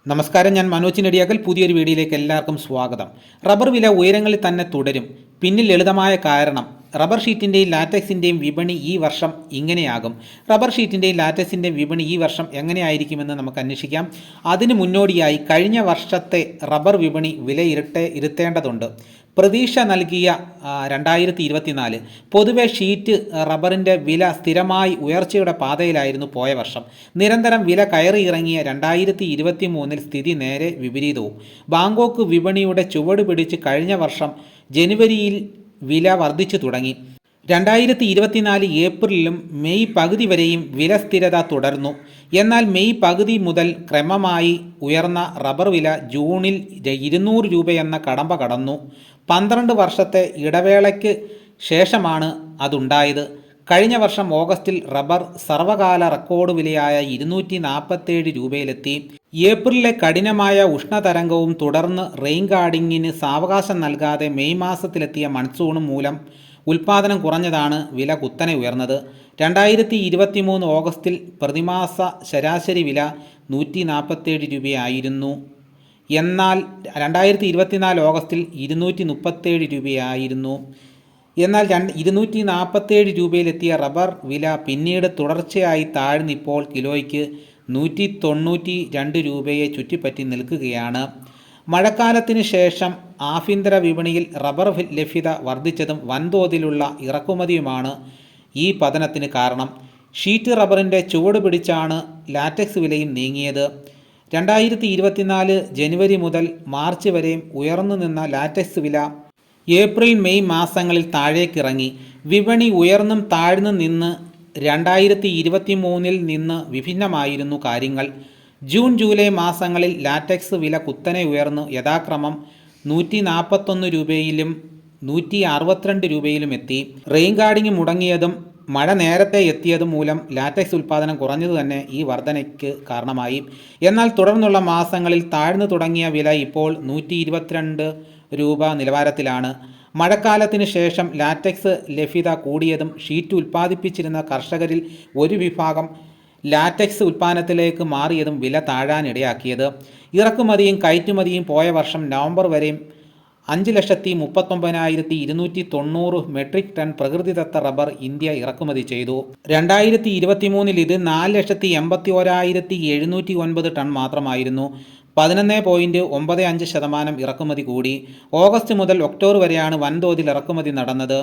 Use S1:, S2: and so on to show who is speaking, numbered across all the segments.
S1: നമസ്കാരം, ഞാൻ മനോജ് നെടിയാക്കൽ. പുതിയൊരു വീഡിയോയിലേക്ക് എല്ലാവർക്കും സ്വാഗതം. റബ്ബർ വില ഉയരങ്ങളിൽ തന്നെ തുടരും. പിന്നിൽ ലളിതമായ കാരണം റബ്ബർ ഷീറ്റിൻ്റെയും ലാറ്റക്സിൻ്റെയും വിപണി ഈ വർഷം ഇങ്ങനെയാകും. റബ്ബർ ഷീറ്റിൻ്റെയും ലാറ്റക്സിൻ്റെയും വിപണി ഈ വർഷം എങ്ങനെയായിരിക്കുമെന്ന് നമുക്ക് അന്വേഷിക്കാം. അതിന് മുന്നോടിയായി കഴിഞ്ഞ വർഷത്തെ റബ്ബർ വിപണി വില ഇരുത്തേണ്ടതുണ്ട്. പ്രതീക്ഷ നൽകിയ 2024 പൊതുവെ ഷീറ്റ് റബ്ബറിൻ്റെ വില സ്ഥിരമായി ഉയർച്ചയുടെ പാതയിലായിരുന്നു പോയ വർഷം. നിരന്തരം വില കയറിയിറങ്ങിയ 2023 സ്ഥിതി നേരെ വിപരീതവും. ബാങ്കോക്ക് വിപണിയുടെ ചുവട് പിടിച്ച് കഴിഞ്ഞ വർഷം ജനുവരിയിൽ വില വർദ്ധിച്ചു തുടങ്ങി. 2024 ഏപ്രിലും മെയ് പകുതി വരെയും വില സ്ഥിരത തുടർന്നു. എന്നാൽ മെയ് പകുതി മുതൽ ക്രമമായി ഉയർന്ന റബ്ബർ വില ജൂണിൽ 200 രൂപയെന്ന കടമ്പ കടന്നു. 12 വർഷത്തെ ഇടവേളയ്ക്ക് ശേഷമാണ് അതുണ്ടായത്. കഴിഞ്ഞ വർഷം ഓഗസ്റ്റിൽ റബ്ബർ സർവകാല റെക്കോർഡ് വിലയായ 247 രൂപയിലെത്തി. ഏപ്രിലിലെ കഠിനമായ ഉഷ്ണതരംഗവും തുടർന്ന് റെയിൻ ഗാർഡിങ്ങിന് സാവകാശം നൽകാതെ മെയ് മാസത്തിലെത്തിയ മൺസൂണും മൂലം ഉൽപ്പാദനം കുറഞ്ഞതാണ് വില കുത്തനെ ഉയർന്നത്. 2023 ഓഗസ്റ്റിൽ പ്രതിമാസ ശരാശരി വില 147 രൂപയായിരുന്നു. എന്നാൽ 2024 ഓഗസ്റ്റിൽ 237 രൂപയായിരുന്നു. എന്നാൽ 247 രൂപയിലെത്തിയ റബ്ബർ വില പിന്നീട് തുടർച്ചയായി താഴ്ന്നിപ്പോൾ കിലോയ്ക്ക് 192 രൂപയെ ചുറ്റിപ്പറ്റി നിൽക്കുകയാണ്. മഴക്കാലത്തിന് ശേഷം ആഭ്യന്തര വിപണിയിൽ റബ്ബർ ലഭ്യത വർദ്ധിച്ചതും വൻതോതിലുള്ള ഇറക്കുമതിയുമാണ് ഈ പതനത്തിന് കാരണം. ഷീറ്റ് റബ്ബറിൻ്റെ ചുവട് പിടിച്ചാണ് ലാറ്റക്സ് വിലയും നീങ്ങിയത്. 2024 ജനുവരി മുതൽ മാർച്ച് വരെയും ഉയർന്നു നിന്ന ലാറ്റക്സ് വില ഏപ്രിൽ മെയ് മാസങ്ങളിൽ താഴേക്കിറങ്ങി. വിപണി ഉയർന്നും താഴ്ന്നു നിന്ന് 2023 നിന്ന് വിഭിന്നമായിരുന്നു കാര്യങ്ങൾ. ജൂൺ ജൂലൈ മാസങ്ങളിൽ ലാറ്റക്സ് വില കുത്തനെ ഉയർന്നു യഥാക്രമം 141 രൂപയിലും 162 രൂപയിലും എത്തി. റെയിൻ ഗാർഡിങ് മുടങ്ങിയതും മഴ നേരത്തെ എത്തിയതും മൂലം ലാറ്റക്സ് ഉൽപ്പാദനം കുറഞ്ഞതു തന്നെ ഈ വർധനയ്ക്ക് കാരണമായി. എന്നാൽ തുടർന്നുള്ള മാസങ്ങളിൽ താഴ്ന്നു തുടങ്ങിയ വില ഇപ്പോൾ 122 രൂപ നിലവാരത്തിലാണ്. മഴക്കാലത്തിന് ശേഷം ലാറ്റക്സ് ലഭ്യത കൂടിയതും ഷീറ്റ് ഉൽപ്പാദിപ്പിച്ചിരുന്ന കർഷകരിൽ ഒരു വിഭാഗം ലാറ്റക്സ് ഉൽപ്പാദനത്തിലേക്ക് മാറിയതും വില താഴാനിടയാക്കിയത്. ഇറക്കുമതിയും കയറ്റുമതിയും പോയ വർഷം നവംബർ വരെയും 5,19,290 മെട്രിക് ടൺ പ്രകൃതിദത്ത റബ്ബർ ഇന്ത്യ ഇറക്കുമതി ചെയ്തു. 2023 ഇത് 4,81,709 ടൺ മാത്രമായിരുന്നു. 11.95% ഇറക്കുമതി കൂടി. ഓഗസ്റ്റ് മുതൽ ഒക്ടോബർ വരെയാണ് വൻതോതിൽ ഇറക്കുമതി നടന്നത്.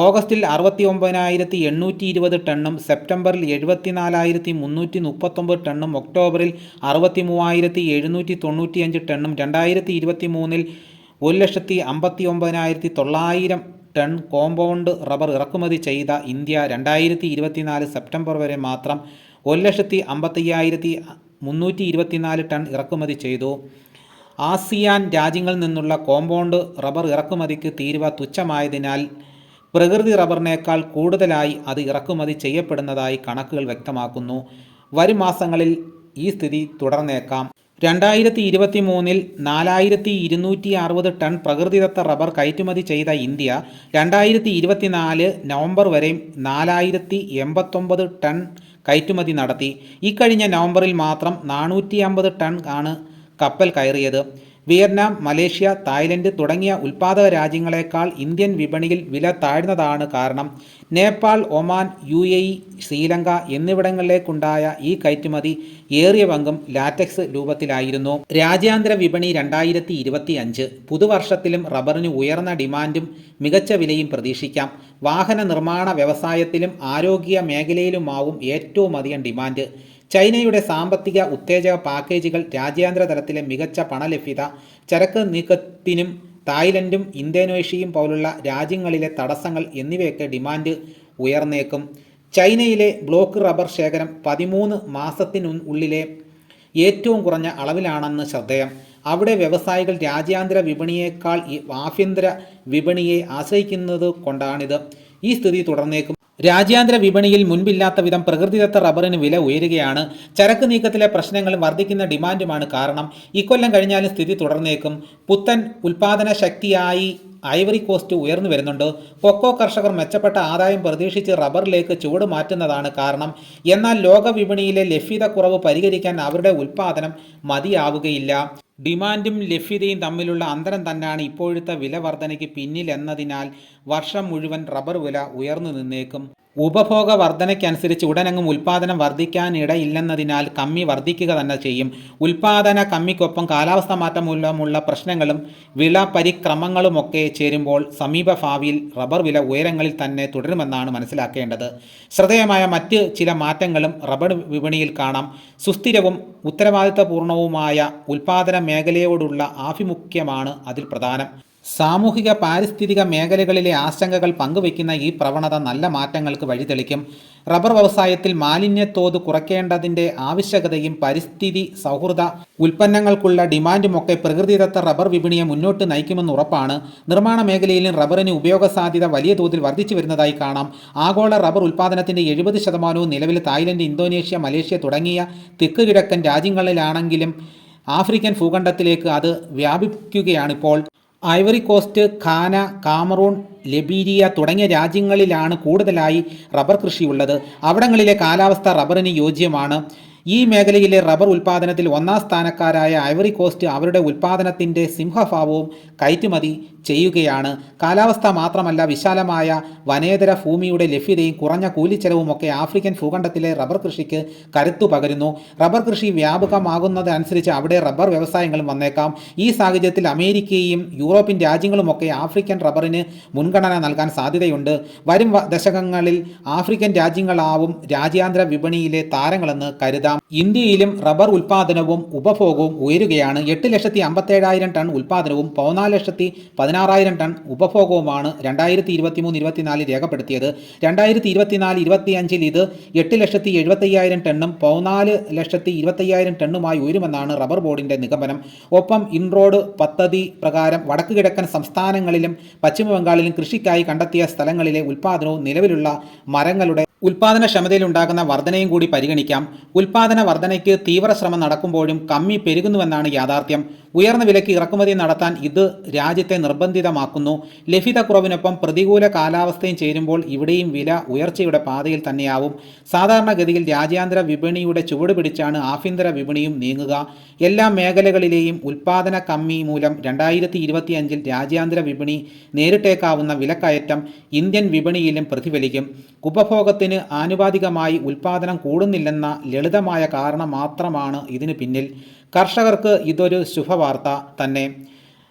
S1: ഓഗസ്റ്റിൽ 69,820 ടണ്ണും സെപ്റ്റംബറിൽ 74,339 ടണ്ണും ഒക്ടോബറിൽ 63,795 ടണ്ണും 2023 1,59,900 ടൺ കോമ്പൗണ്ട് റബ്ബർ ഇറക്കുമതി ചെയ്ത ഇന്ത്യ 2024 സെപ്റ്റംബർ വരെ മാത്രം 1,55,324 ടൺ ഇറക്കുമതി ചെയ്തു. ആസിയാൻ രാജ്യങ്ങളിൽ നിന്നുള്ള കോമ്പൗണ്ട് റബ്ബർ ഇറക്കുമതിക്ക് തീരുവ തുച്ഛമായതിനാൽ പ്രകൃതി റബ്ബറിനേക്കാൾ കൂടുതലായി അത് ഇറക്കുമതി ചെയ്യപ്പെടുന്നതായി കണക്കുകൾ വ്യക്തമാക്കുന്നു. വരും മാസങ്ങളിൽ ഈ സ്ഥിതി തുടർന്നേക്കാം. 2023 4,260 ടൺ പ്രകൃതിദത്ത റബ്ബർ കയറ്റുമതി ചെയ്ത ഇന്ത്യ 2024 നവംബർ വരെ 4,089 ടൺ കയറ്റുമതി നടത്തി. ഇക്കഴിഞ്ഞ നവംബറിൽ മാത്രം 450 ടൺ ആണ് കപ്പൽ കയറിയത്. വിയറ്റ്നാം, മലേഷ്യ, തായ്ലൻഡ് തുടങ്ങിയ ഉൽപ്പാദക രാജ്യങ്ങളെക്കാൾ ഇന്ത്യൻ വിപണിയിൽ വില താഴ്ന്നതാണ് കാരണം. നേപ്പാൾ, ഒമാൻ, UAE, ശ്രീലങ്ക എന്നിവിടങ്ങളിലേക്കുണ്ടായ ഈ കയറ്റുമതി ഏറിയ പങ്കും ലാറ്റക്സ് രൂപത്തിലായിരുന്നു. രാജ്യാന്തര വിപണി 2025 പുതുവർഷത്തിലും റബ്ബറിന് ഉയർന്ന ഡിമാൻഡും മികച്ച വിലയും പ്രതീക്ഷിക്കാം. വാഹന നിർമ്മാണ വ്യവസായത്തിലും ആരോഗ്യ മേഖലയിലുമാവും ഏറ്റവും അധികം ഡിമാൻഡ്. ചൈനയുടെ സാമ്പത്തിക ഉത്തേജക പാക്കേജുകൾ, രാജ്യാന്തര തലത്തിലെ മികച്ച പണലഭ്യത, ചരക്ക് നീക്കത്തിനും തായ്ലൻഡും ഇന്തോനേഷ്യയും പോലുള്ള രാജ്യങ്ങളിലെ തടസ്സങ്ങൾ എന്നിവയൊക്കെ ഡിമാൻഡ് ഉയർന്നേക്കും. ചൈനയിലെ ബ്ലോക്ക് റബ്ബർ ശേഖരം 13 മാസത്തിനുള്ളിലെ ഏറ്റവും കുറഞ്ഞ അളവിലാണെന്ന് ശ്രദ്ധേയം. അവിടെ വ്യവസായികൾ രാജ്യാന്തര വിപണിയേക്കാൾ ആഭ്യന്തര വിപണിയെ ആശ്രയിക്കുന്നത് കൊണ്ടാണിത്. ഈ സ്ഥിതി തുടർന്നേക്കും. രാജ്യാന്തര വിപണിയിൽ മുൻപില്ലാത്ത വിധം പ്രകൃതിദത്ത റബ്ബറിന് വില ഉയരുകയാണ്. ചരക്ക് നീക്കത്തിലെ പ്രശ്നങ്ങളും വർദ്ധിക്കുന്ന ഡിമാൻഡുമാണ് കാരണം. ഇക്കൊല്ലം കഴിഞ്ഞാലും സ്ഥിതി തുടർന്നേക്കും. പുത്തൻ ഉൽപാദന ശക്തിയായി ഐവറി കോസ്റ്റ് ഉയർന്നു വരുന്നുണ്ട്. കൊക്കോ കർഷകർ മെച്ചപ്പെട്ട ആദായം പ്രതീക്ഷിച്ച് റബ്ബറിലേക്ക് ചുവട് മാറ്റുന്നതാണ് കാരണം. എന്നാൽ ലോക വിപണിയിലെ ലഭ്യതക്കുറവ് പരിഹരിക്കാൻ അവരുടെ ഉൽപാദനം മതിയാവുകയില്ല. ഡിമാൻഡും ലഭ്യതയും തമ്മിലുള്ള അന്തരം തന്നെയാണ് ഇപ്പോഴത്തെ വില വർധനയ്ക്ക് പിന്നിലെന്നതിനാൽ വർഷം മുഴുവൻ റബ്ബർ വില ഉയർന്നു നിന്നേക്കും. ഉപഭോഗ വർധനയ്ക്കനുസരിച്ച് ഉടനെങ്ങും ഉൽപ്പാദനം വർദ്ധിക്കാനിടയില്ലെന്നതിനാൽ കമ്മി വർദ്ധിക്കുക തന്നെ ചെയ്യും. ഉൽപ്പാദന കമ്മിക്കൊപ്പം കാലാവസ്ഥാ മാറ്റം മൂലമുള്ള പ്രശ്നങ്ങളും വിള പരിക്രമങ്ങളുമൊക്കെ ചേരുമ്പോൾ സമീപഭാവിയിൽ റബ്ബർ വില ഉയരങ്ങളിൽ തന്നെ തുടരുമെന്നാണ് മനസ്സിലാക്കേണ്ടത്. ശ്രദ്ധേയമായ മറ്റ് ചില മാറ്റങ്ങളും റബ്ബർ വിപണിയിൽ കാണാം. സുസ്ഥിരവും ഉത്തരവാദിത്തപൂർണവുമായ ഉൽപ്പാദന മേഖലയോടുള്ള ആഭിമുഖ്യമാണ് അതിൽ പ്രധാനം. സാമൂഹിക പാരിസ്ഥിതിക മേഖലകളിലെ ആശങ്കകൾ പങ്കുവയ്ക്കുന്ന ഈ പ്രവണത നല്ല മാറ്റങ്ങൾക്ക് വഴിതെളിക്കും. റബ്ബർ വ്യവസായത്തിൽ മാലിന്യത്തോത് കുറയ്ക്കേണ്ടതിൻ്റെ ആവശ്യകതയും പരിസ്ഥിതി സൗഹൃദ ഉൽപ്പന്നങ്ങൾക്കുള്ള ഡിമാൻഡുമൊക്കെ പ്രകൃതിദത്ത റബ്ബർ വിപണിയെ മുന്നോട്ട് നയിക്കുമെന്ന് ഉറപ്പാണ്. നിർമ്മാണ മേഖലയിലും റബ്ബറിന് ഉപയോഗസാധ്യത വലിയ തോതിൽ വർദ്ധിച്ചു വരുന്നതായി കാണാം. ആഗോള റബ്ബർ ഉൽപ്പാദനത്തിൻ്റെ 70% നിലവിൽ തായ്ലൻഡ്, ഇന്തോനേഷ്യ, മലേഷ്യ തുടങ്ങിയ തെക്ക് കിഴക്കൻ രാജ്യങ്ങളിലാണെങ്കിലും ആഫ്രിക്കൻ ഭൂഖണ്ഡത്തിലേക്ക് അത് വ്യാപിക്കുകയാണിപ്പോൾ. ഐവറി കോസ്റ്റ്, ഘാന, കാമറൂൺ, ലിബീരിയ തുടങ്ങിയ രാജ്യങ്ങളിലാണ് കൂടുതലായി റബ്ബർ കൃഷിയുള്ളത്. അവിടങ്ങളിലെ കാലാവസ്ഥ റബ്ബറിന് യോജ്യമാണ്. ഈ മേഖലയിലെ റബ്ബർ ഉൽപ്പാദനത്തിൽ ഒന്നാം സ്ഥാനക്കാരായ ഐവറി കോസ്റ്റ് അവരുടെ ഉൽപ്പാദനത്തിൻ്റെ സിംഹഭാവവും കയറ്റുമതി ചെയ്യുകയാണ്. കാലാവസ്ഥ മാത്രമല്ല, വിശാലമായ വനേതര ഭൂമിയുടെ ലഭ്യതയും കുറഞ്ഞ കൂലിച്ചെലവുമൊക്കെ ആഫ്രിക്കൻ ഭൂഖണ്ഡത്തിലെ റബ്ബർ കൃഷിക്ക് കരുത്തു പകരുന്നു. റബ്ബർ കൃഷി വ്യാപകമാകുന്നതനുസരിച്ച് അവിടെ റബ്ബർ വ്യവസായങ്ങളും വന്നേക്കാം. ഈ സാഹചര്യത്തിൽ അമേരിക്കയും യൂറോപ്യൻ രാജ്യങ്ങളുമൊക്കെ ആഫ്രിക്കൻ റബ്ബറിന് മുൻഗണന നൽകാൻ സാധ്യതയുണ്ട്. വരും ദശകങ്ങളിൽ ആഫ്രിക്കൻ രാജ്യങ്ങളാവും രാജ്യാന്തര വിപണിയിലെ താരങ്ങളെന്ന് കരുതാം. ഇന്ത്യയിലും റബ്ബർ ഉൽപ്പാദനവും ഉപഭോഗവും ഉയരുകയാണ്. 8,57,000 ടൺ ഉൽപ്പാദനവും 14,16,000 ടൺ ഉപഭോഗവുമാണ് 2023-24 രേഖപ്പെടുത്തിയത്. 2024-25 ഇത് 8,75,000 ടണ്ണും 14,25,000 ടണ്ണുമായി ഉയരുമെന്നാണ് റബ്ബർ ബോർഡിന്റെ നിഗമനം. ഒപ്പം ഇൻറോഡ് പദ്ധതി പ്രകാരം വടക്ക് കിഴക്കൻ സംസ്ഥാനങ്ങളിലും പശ്ചിമ ബംഗാളിലും കൃഷിക്കായി കണ്ടെത്തിയ സ്ഥലങ്ങളിലെ ഉൽപ്പാദനവും നിലവിലുള്ള മരങ്ങളുടെ ഉൽപ്പാദനക്ഷമതയിലുണ്ടാകുന്ന വർധനയും കൂടി പരിഗണിക്കാം. ഉൽപ്പാദന വർധനയ്ക്ക് തീവ്ര ശ്രമം നടക്കുമ്പോഴും കമ്മി പെരുകുന്നുവെന്നാണ് യാഥാർത്ഥ്യം. ഉയർന്ന വിലയ്ക്ക് ഇറക്കുമതി നടത്താൻ ഇത് രാജ്യത്തെ നിർബന്ധിതമാക്കുന്നു. ലഭ്യതക്കുറവിനൊപ്പം പ്രതികൂല കാലാവസ്ഥയും ചേരുമ്പോൾ ഇവിടെയും വില ഉയർച്ചയുടെ പാതയിൽ തന്നെയാവും. സാധാരണഗതിയിൽ രാജ്യാന്തര വിപണിയുടെ ചുവട് പിടിച്ചാണ് ആഭ്യന്തര വിപണിയും നീങ്ങുക. എല്ലാ മേഖലകളിലെയും ഉൽപ്പാദന കമ്മി മൂലം 2025 രാജ്യാന്തര വിപണി നേരിട്ടേക്കാവുന്ന വിലക്കയറ്റം ഇന്ത്യൻ വിപണിയിലും പ്രതിഫലിക്കും. ഉപഭോഗത്തിന് ആനുപാതികമായി ഉൽപ്പാദനം കൂടുന്നില്ലെന്ന ലളിതമായ കാരണം മാത്രമാണ് ഇതിന് പിന്നിൽ. കർഷകർക്ക് ഇതൊരു ശുഭവാർത്ത തന്നെ.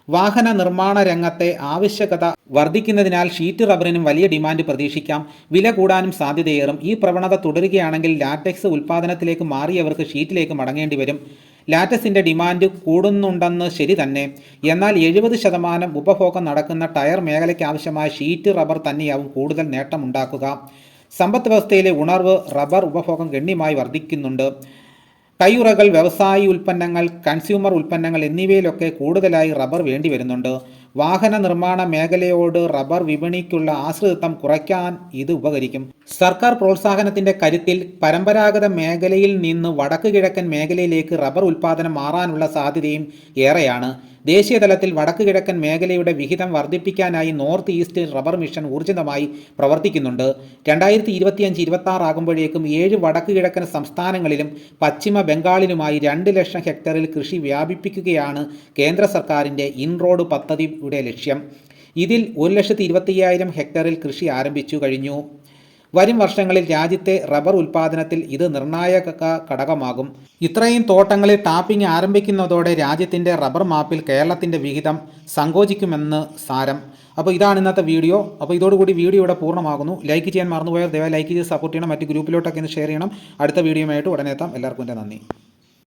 S1: വാഹന നിർമ്മാണ രംഗത്തെ ആവശ്യകത വർദ്ധിക്കുന്നതിനാൽ ഷീറ്റ് റബ്ബറിനും വലിയ ഡിമാൻഡ് പ്രതീക്ഷിക്കാം. വില കൂടാനും സാധ്യതയേറും. ഈ പ്രവണത തുടരുകയാണെങ്കിൽ ലാറ്റക്സ് ഉൽപ്പാദനത്തിലേക്ക് മാറിയവർക്ക് ഷീറ്റിലേക്ക് മടങ്ങേണ്ടി വരും. ലാറ്റക്സിൻ്റെ ഡിമാൻഡ് കൂടുന്നുണ്ടെന്ന് ശരി തന്നെ. എന്നാൽ 70% ഉപഭോഗം നടക്കുന്ന ടയർ മേഖലയ്ക്ക് ആവശ്യമായ ഷീറ്റ് റബ്ബർ തന്നെയാവും കൂടുതൽ നേട്ടമുണ്ടാക്കുക. സമ്പദ് വ്യവസ്ഥയിലെ ഉണർവ് റബ്ബർ ഉപഭോഗം ഗണ്യമായി വർദ്ധിക്കുന്നുണ്ട്. കയ്യുറകൾ, വ്യവസായ ഉൽപ്പന്നങ്ങൾ, കൺസ്യൂമർ ഉൽപ്പന്നങ്ങൾ എന്നിവയിലൊക്കെ കൂടുതലായി റബ്ബർ വേണ്ടി വരുന്നുണ്ട്. വാഹന നിർമ്മാണ മേഖലയോട് റബ്ബർ വിപണിക്കുള്ള ആശ്രിതത്വം കുറയ്ക്കാൻ ഇത് ഉപകരിക്കും. സർക്കാർ പ്രോത്സാഹനത്തിൻ്റെ കരുത്തിൽ പരമ്പരാഗത മേഖലയിൽ നിന്ന് വടക്ക് കിഴക്കൻ മേഖലയിലേക്ക് റബ്ബർ ഉൽപ്പാദനം മാറാനുള്ള സാധ്യതയും ഏറെയാണ്. ദേശീയതലത്തിൽ വടക്ക് കിഴക്കൻ മേഖലയുടെ വിഹിതം വർദ്ധിപ്പിക്കാനായി നോർത്ത് ഈസ്റ്റ് റബ്ബർ മിഷൻ ഊർജിതമായി പ്രവർത്തിക്കുന്നുണ്ട്. 2025-26 ആകുമ്പോഴേക്കും 7 വടക്ക് കിഴക്കൻ സംസ്ഥാനങ്ങളിലും പശ്ചിമ ബംഗാളിലുമായി 2 ലക്ഷം ഹെക്ടറിൽ കൃഷി വ്യാപിപ്പിക്കുകയാണ് കേന്ദ്ര സർക്കാരിൻ്റെ ഇൻറോഡ് പദ്ധതിയുടെ ലക്ഷ്യം. ഇതിൽ 1,25,000 ഹെക്ടറിൽ കൃഷി ആരംഭിച്ചു കഴിഞ്ഞു. വരും വർഷങ്ങളിൽ രാജ്യത്തെ റബ്ബർ ഉൽപ്പാദനത്തിൽ ഇത് നിർണായക ഘടകമാകും. ഇത്രയും തോട്ടങ്ങളിൽ ടാപ്പിംഗ് ആരംഭിക്കുന്നതോടെ രാജ്യത്തിൻ്റെ റബ്ബർ മാപ്പിൽ കേരളത്തിൻ്റെ വിഹിതം സങ്കോചിക്കുമെന്ന് സാരം. അപ്പോൾ ഇതാണ് ഇന്നത്തെ വീഡിയോ. അപ്പോൾ ഇതോടുകൂടി വീഡിയോ ഇവിടെ പൂർണ്ണമാകുന്നു. ലൈക്ക് ചെയ്യാൻ മറന്നുപോയാൽ ദയവായി ലൈക്ക് ചെയ്ത് സപ്പോർട്ട് ചെയ്യണം. മറ്റ് ഗ്രൂപ്പിലോട്ടൊക്കെ ഒന്ന് ഷെയർ ചെയ്യണം. അടുത്ത വീഡിയോയുമായിട്ട് ഉടനെ എത്താം. എല്ലാവർക്കും എൻ്റെ നന്ദി.